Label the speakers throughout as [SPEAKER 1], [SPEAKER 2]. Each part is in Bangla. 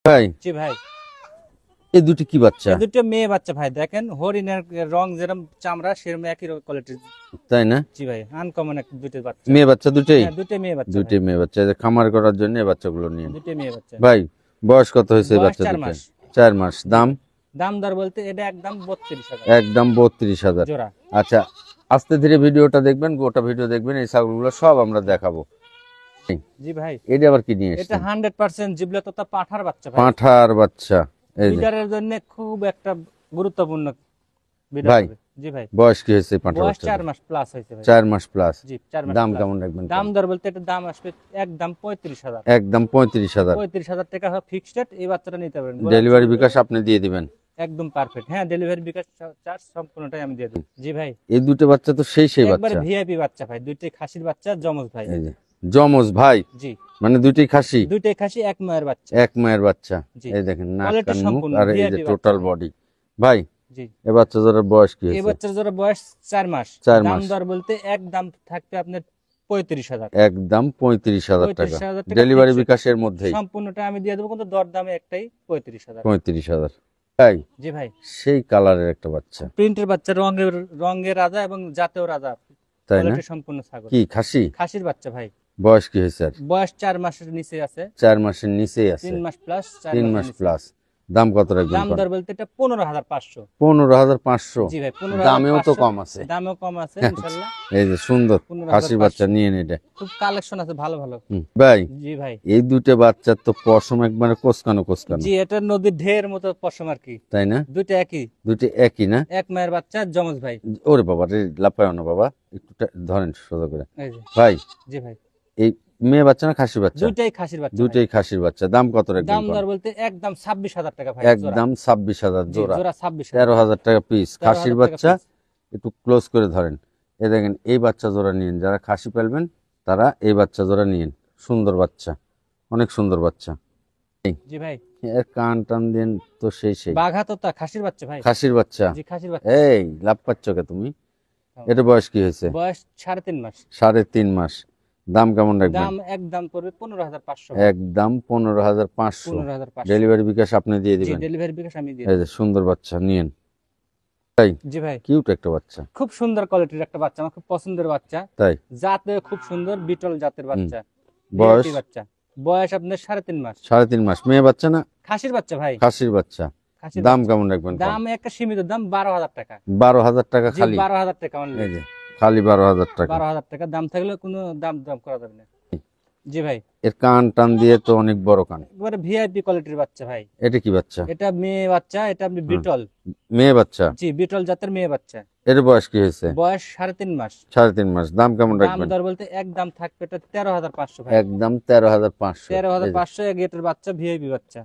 [SPEAKER 1] ভাই
[SPEAKER 2] জি ভাই,
[SPEAKER 1] এই দুটি কি বাচ্চা?
[SPEAKER 2] দুটো মেয়ে বাচ্চা ভাই। দেখেন হরিণের রং যেরকম চামড়া সেরকম একই কোয়ালিটির।
[SPEAKER 1] তাই না?
[SPEAKER 2] জি ভাই, আনকমন এক দুটো বাচ্চা।
[SPEAKER 1] মেয়ে বাচ্চা দুটেই?
[SPEAKER 2] হ্যাঁ, দুটো মেয়ে বাচ্চা
[SPEAKER 1] দুটি
[SPEAKER 2] ভাই।
[SPEAKER 1] মেয়ে বাচ্চা, এই যে খামার করার জন্য এই বাচ্চাগুলো নিয়ে।
[SPEAKER 2] দুটো মেয়ে বাচ্চা
[SPEAKER 1] ভাই বয়স কত হয়েছে এই
[SPEAKER 2] বয়স
[SPEAKER 1] বাচ্চা
[SPEAKER 2] 4
[SPEAKER 1] দুটো?
[SPEAKER 2] মাস।
[SPEAKER 1] 4 মাস। দাম?
[SPEAKER 2] দাম দর বলতে এটা একদম 32,000
[SPEAKER 1] একদম 32,000।
[SPEAKER 2] জোড়া।
[SPEAKER 1] আচ্ছা, আস্তে ধীরে ভিডিওটা দেখবেন, গোটা ভিডিও দেখবেন, এই ছাগলগুলো সব আমরা দেখাবো।
[SPEAKER 2] জি ভাই,
[SPEAKER 1] এটা আবার কি নিয়ে
[SPEAKER 2] এটা
[SPEAKER 1] এসেছেন?
[SPEAKER 2] 100% জিবলা তোতা পাঠার বাচ্চা ভাই।
[SPEAKER 1] পাঁঠার বাচ্চা, এই যে।
[SPEAKER 2] বিডারের জন্য খুব একটা গুরুত্বপূর্ণ বিডার
[SPEAKER 1] ভাই
[SPEAKER 2] হবে। জি ভাই,
[SPEAKER 1] বয়স কি হয়েছে এই পাঁঠার
[SPEAKER 2] বয়স
[SPEAKER 1] বাচ্চা?
[SPEAKER 2] 4 মাস প্লাস হয়েছে ভাই।
[SPEAKER 1] 4 মাস প্লাস।
[SPEAKER 2] জি 4 মাস
[SPEAKER 1] দাম
[SPEAKER 2] প্লাস।
[SPEAKER 1] কেমন রাখবেন?
[SPEAKER 2] দাম দর বলতে এটা দাম আসবে একদম 35,000।
[SPEAKER 1] একদম 35,000।
[SPEAKER 2] 35,000 টাকা ফিক্সড রেট। এই বাচ্চাটা নিতে পারেন।
[SPEAKER 1] ডেলিভারি বিকাশ আপনি দিয়ে দিবেন?
[SPEAKER 2] একদম পারফেক্ট। হ্যাঁ, ডেলিভারি বিকাশ চার্জ সম্পূর্ণটাই আমি দিয়ে দেব। জি ভাই,
[SPEAKER 1] এই দুটো বাচ্চা তো সেই
[SPEAKER 2] একবারে
[SPEAKER 1] বাচ্চা।
[SPEAKER 2] ভিআইপি বাচ্চা ভাই। দুইটাই খাসির বাচ্চা, জমজ ভাই।
[SPEAKER 1] এই যে যমজ ভাই,
[SPEAKER 2] জি,
[SPEAKER 1] মানে দুইটাই খাসি?
[SPEAKER 2] দুইটাই খাসি, এক মায়ের বাচ্চা।
[SPEAKER 1] এক মায়ের বাচ্চা।
[SPEAKER 2] জি,
[SPEAKER 1] এই দেখেন নাক
[SPEAKER 2] কোয়ালিটি
[SPEAKER 1] কান মুখ
[SPEAKER 2] সম্পূর্ণ
[SPEAKER 1] আর এই যে
[SPEAKER 2] ভিআইপি
[SPEAKER 1] টোটাল
[SPEAKER 2] বাচ্চা।
[SPEAKER 1] বডি। ভাই
[SPEAKER 2] জি,
[SPEAKER 1] এই বাচ্চা জোড়ার বয়স কি
[SPEAKER 2] এই
[SPEAKER 1] হয়েছে?
[SPEAKER 2] বাচ্চার জোড়া বয়স 4 মাস।
[SPEAKER 1] 4
[SPEAKER 2] দাম
[SPEAKER 1] মাস।
[SPEAKER 2] দর বলতে একদম থাকবে আপনার 35,000।
[SPEAKER 1] একদম 35,000 টাকা।
[SPEAKER 2] 35,000 টাকা
[SPEAKER 1] ডেলিভারি
[SPEAKER 2] fixed।
[SPEAKER 1] বিকাশের মধ্যেই
[SPEAKER 2] সম্পূর্ণটা আমি দিয়ে দেবো, কিন্তু দর দামে একটাই 35,000।
[SPEAKER 1] 35,000। তাই
[SPEAKER 2] জি ভাই,
[SPEAKER 1] সেই কালারের একটা বাচ্চা,
[SPEAKER 2] প্রিন্টের বাচ্চা, রঙের রাজা এবং জাতেও রাজা।
[SPEAKER 1] তাই না?
[SPEAKER 2] কোয়ালিটি সম্পূর্ণ ছাগল।
[SPEAKER 1] কি খাসি?
[SPEAKER 2] খাসির বাচ্চা ভাই।
[SPEAKER 1] বয়স কি হয়েছে? আর
[SPEAKER 2] বয়স 4 মাসের নিচে আছে।
[SPEAKER 1] 4 মাসের নিচেই আছে?
[SPEAKER 2] 3 মাস প্লাস, 4
[SPEAKER 1] 3
[SPEAKER 2] মাসের
[SPEAKER 1] মাস
[SPEAKER 2] নিচে।
[SPEAKER 1] প্লাস। দাম কত রাখবেন?
[SPEAKER 2] দাম দর বলতে এটা 15,500।
[SPEAKER 1] 15,500।
[SPEAKER 2] জি ভাই,
[SPEAKER 1] দামেও তো
[SPEAKER 2] 15,500।
[SPEAKER 1] কম আছে।
[SPEAKER 2] দামেও কম আছে ইনশাআল্লাহ।
[SPEAKER 1] এই যে সুন্দর খাসির বাচ্চা
[SPEAKER 2] 15,500।
[SPEAKER 1] নিয়ে এটা।
[SPEAKER 2] খুব কালেকশন আছে ভালো ভালো।
[SPEAKER 1] ভাই
[SPEAKER 2] জি ভাই,
[SPEAKER 1] এই দুটো বাচ্চার তো পশম একবারে কোসকানো কোসকানো।
[SPEAKER 2] জি এটা নদীর ঢের মতো পশম আর কি।
[SPEAKER 1] তাই না?
[SPEAKER 2] দুইটা একই,
[SPEAKER 1] দুটো একই না?
[SPEAKER 2] এক মায়ের বাচ্চা, জমজ ভাই।
[SPEAKER 1] ওরে বাবা রে, লাফায় না বাবা, একটু ধরেন সোজা করে।
[SPEAKER 2] এই যে।
[SPEAKER 1] ভাই
[SPEAKER 2] জি ভাই,
[SPEAKER 1] এই মেয়ে বাচ্চা না খাসি বাচ্চা?
[SPEAKER 2] দুইটাই খাসির বাচ্চা ভাই।
[SPEAKER 1] দুটোই খাসির বাচ্চা। দাম কত রাখবেন?
[SPEAKER 2] দাম দর বলতে একদম 26,000 টাকা ভাই। জোড়া।
[SPEAKER 1] একদম 26,000
[SPEAKER 2] জি,
[SPEAKER 1] জোড়া।
[SPEAKER 2] জোড়া 26,000।
[SPEAKER 1] 13,000 টাকা পিস।
[SPEAKER 2] 13,000
[SPEAKER 1] খাসির
[SPEAKER 2] টাকা
[SPEAKER 1] বাচ্চা
[SPEAKER 2] piece।
[SPEAKER 1] একটু ক্লোজ করে ধরেন। এই দেখেন এই বাচ্চা জোড়া নিন, যারা খাসি পালবেন তারা এই বাচ্চা জোড়া নিন। সুন্দর বাচ্চা, অনেক সুন্দর বাচ্চা।
[SPEAKER 2] জি ভাই,
[SPEAKER 1] এর কান টান দেন তো সেই
[SPEAKER 2] বাঘা তোতা খাসির বাচ্চা ভাই।
[SPEAKER 1] খাসির বাচ্চা।
[SPEAKER 2] জি, খাসির বাচ্চা।
[SPEAKER 1] এই লাভ পাচ্ছ কে তুমি? এটা বয়স কি হয়েছে?
[SPEAKER 2] বয়স 3.5 মাস।
[SPEAKER 1] 3.5 মাস। দাম কেমন রাখবেন?
[SPEAKER 2] দাম একদম পড়বে 15,500।
[SPEAKER 1] একদম 15,500।
[SPEAKER 2] 15,500।
[SPEAKER 1] ডেলিভারি বিকাশ আপনি দিয়ে
[SPEAKER 2] জি,
[SPEAKER 1] দিবেন?
[SPEAKER 2] ডেলিভারি বিকাশ আমি দিয়ে
[SPEAKER 1] এই
[SPEAKER 2] দেব।
[SPEAKER 1] যে সুন্দর বাচ্চা নিন। তাই
[SPEAKER 2] জি ভাই,
[SPEAKER 1] কিউট একটা বাচ্চা।
[SPEAKER 2] খুব সুন্দর কোয়ালিটির একটা বাচ্চা, আমার খুব পছন্দের বাচ্চা।
[SPEAKER 1] তাই
[SPEAKER 2] জাতে খুব সুন্দর, বিটল জাতের বাচ্চা।
[SPEAKER 1] বয়স?
[SPEAKER 2] VIP বাচ্চা। বয়স আপনার 3.5 মাস।
[SPEAKER 1] 3.5 মাস। মেয়ে বাচ্চা না
[SPEAKER 2] খাসির বাচ্চা ভাই।
[SPEAKER 1] খাসির বাচ্চা?
[SPEAKER 2] খাসির
[SPEAKER 1] দাম
[SPEAKER 2] বাচ্চা।
[SPEAKER 1] কেমন রাখবেন?
[SPEAKER 2] দাম একটা সীমিত দাম 12,000 টাকা।
[SPEAKER 1] 12,000 টাকা
[SPEAKER 2] জি,
[SPEAKER 1] খালি?
[SPEAKER 2] 12,000 টাকা অনলি।
[SPEAKER 1] এই যে খালি 12,000 টাকা।
[SPEAKER 2] 12,000 টাকা দাম থাকলে কোনো দাম দাম করা যাবে না। জি ভাই,
[SPEAKER 1] এর কান টান দিয়ে তো অনেক বড় কান।
[SPEAKER 2] এবারে ভিআইপি কোয়ালিটির বাচ্চা ভাই।
[SPEAKER 1] এটা কি বাচ্চা?
[SPEAKER 2] এটা মেয়ে বাচ্চা, এটা আপনি বিটল।
[SPEAKER 1] মেয়ে বাচ্চা?
[SPEAKER 2] জি, বিটল জাতের মেয়ে বাচ্চা।
[SPEAKER 1] এর বয়স কি হয়েছে?
[SPEAKER 2] বয়স 3.5 মাস।
[SPEAKER 1] 3.5 মাস। দাম কেমন
[SPEAKER 2] দাম
[SPEAKER 1] রাখবেন?
[SPEAKER 2] দর বলতে একদম থাকবে এটা 13,500 ভাই।
[SPEAKER 1] একদম 13,500।
[SPEAKER 2] 13,500 গেটের বাচ্চা, ভিআইপি বাচ্চা।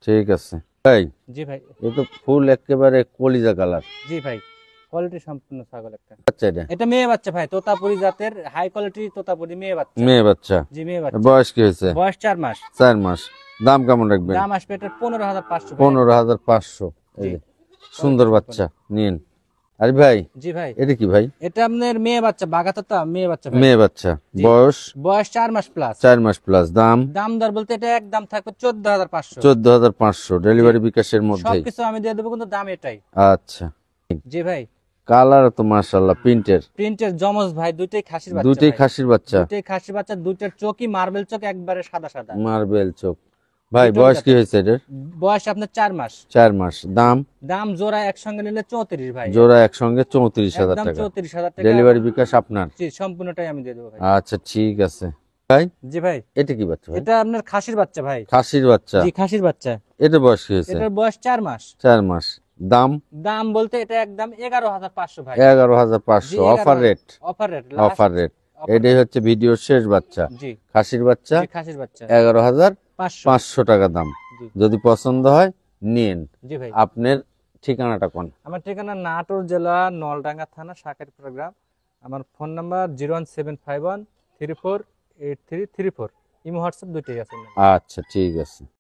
[SPEAKER 1] ঠিক আছে ভাই।
[SPEAKER 2] জি ভাই,
[SPEAKER 1] এ তো ফুল একেবারে কলিজা কালার
[SPEAKER 2] জি ভাই, কোয়ালিটি সম্পূর্ণ ছাগল একটা।
[SPEAKER 1] বাচ্চা। এটা
[SPEAKER 2] এটা মেয়ে বাচ্চা ভাই, তোতাপুরি জাতের হাই কোয়ালিটি তোতাপুরি মেয়ে বাচ্চা।
[SPEAKER 1] মেয়ে বাচ্চা?
[SPEAKER 2] জি, মেয়ে বাচ্চা।
[SPEAKER 1] বয়স কি হয়েছে?
[SPEAKER 2] বয়স 4 মাস।
[SPEAKER 1] 4 মাস। দাম কেমন রাখবেন?
[SPEAKER 2] দাম আসবে এটা 15,500 ভাই।
[SPEAKER 1] 15,500। এই
[SPEAKER 2] জি,
[SPEAKER 1] যে সুন্দর বাচ্চা নিন। আরে ভাই
[SPEAKER 2] জি ভাই,
[SPEAKER 1] এটা কি ভাই?
[SPEAKER 2] এটা আপনার মেয়ে বাচ্চা, বাঘা তোতা মেয়ে বাচ্চা ভাই।
[SPEAKER 1] মেয়ে বাচ্চা।
[SPEAKER 2] জি।
[SPEAKER 1] বয়স?
[SPEAKER 2] বয়স 4 মাস প্লাস।
[SPEAKER 1] 4 মাস প্লাস। দাম?
[SPEAKER 2] দাম দর বলতে এটা একদম থাকবে 14,500।
[SPEAKER 1] 14,500। ডেলিভারি বিকাশের মধ্যেই?
[SPEAKER 2] সবকিছু আমি দিয়ে দেবো, কিন্তু দাম এটাই।
[SPEAKER 1] আচ্ছা।
[SPEAKER 2] জি ভাই,
[SPEAKER 1] কালার তো মাশাআল্লাহ প্রিন্টের।
[SPEAKER 2] প্রিন্টের জমজ ভাই, দুইটাই খাসির বাচ্চা।
[SPEAKER 1] দুটোই
[SPEAKER 2] ভাই।
[SPEAKER 1] খাসির বাচ্চা?
[SPEAKER 2] দুইটাই খাসির বাচ্চা, দুইটার চোখই মার্বেল চোখ, একবারে সাদা সাদা।
[SPEAKER 1] মার্বেল চোখ। ভাই
[SPEAKER 2] বিটল
[SPEAKER 1] বয়স কি
[SPEAKER 2] জাতের।
[SPEAKER 1] হয়েছে এটার?
[SPEAKER 2] বয়স আপনার 4 মাস।
[SPEAKER 1] 4 মাস। দাম?
[SPEAKER 2] দাম জোড়া একসঙ্গে নিলে 34 ভাই।
[SPEAKER 1] জোড়া একসঙ্গে 34,000
[SPEAKER 2] একদম
[SPEAKER 1] টাকা।
[SPEAKER 2] 34,000 টাকা।
[SPEAKER 1] ডেলিভারি বিকাশ আপনার?
[SPEAKER 2] জি, সম্পূর্ণটাই আমি দিয়ে দেবো ভাই।
[SPEAKER 1] আচ্ছা ঠিক আছে ভাই।
[SPEAKER 2] জি ভাই,
[SPEAKER 1] এটা কি বাচ্চা ভাই?
[SPEAKER 2] এটা আপনার খাসির বাচ্চা ভাই।
[SPEAKER 1] খাসির বাচ্চা?
[SPEAKER 2] জি, খাসির বাচ্চা।
[SPEAKER 1] এটা বয়স কি হয়েছে?
[SPEAKER 2] এটার বয়স 4 মাস।
[SPEAKER 1] 4 মাস। দাম?
[SPEAKER 2] দাম বলতে এটা একদম 11,500 ভাই।
[SPEAKER 1] 11,500।
[SPEAKER 2] জি,
[SPEAKER 1] offer rate?
[SPEAKER 2] Offer rate.
[SPEAKER 1] Offer rate. এটাই হচ্ছে ভিডিওর শেষ বাচ্চা।
[SPEAKER 2] জি,
[SPEAKER 1] খাসির বাচ্চা।
[SPEAKER 2] জি, খাসির বাচ্চা
[SPEAKER 1] 11,500
[SPEAKER 2] 500।
[SPEAKER 1] টাকা দাম।
[SPEAKER 2] জি,
[SPEAKER 1] যদি পছন্দ হয় নিন।
[SPEAKER 2] জি ভাই,
[SPEAKER 1] আপনার ঠিকানাটা কোন?
[SPEAKER 2] আমার ঠিকানা নাটোর জেলা নলডাঙ্গা থানা শাকেরপুর গ্রাম। আমার ফোন নাম্বার 01751 348334। ইমো হোয়াটসঅ্যাপ দুইটাই আছে।
[SPEAKER 1] আচ্ছা ঠিক আছে।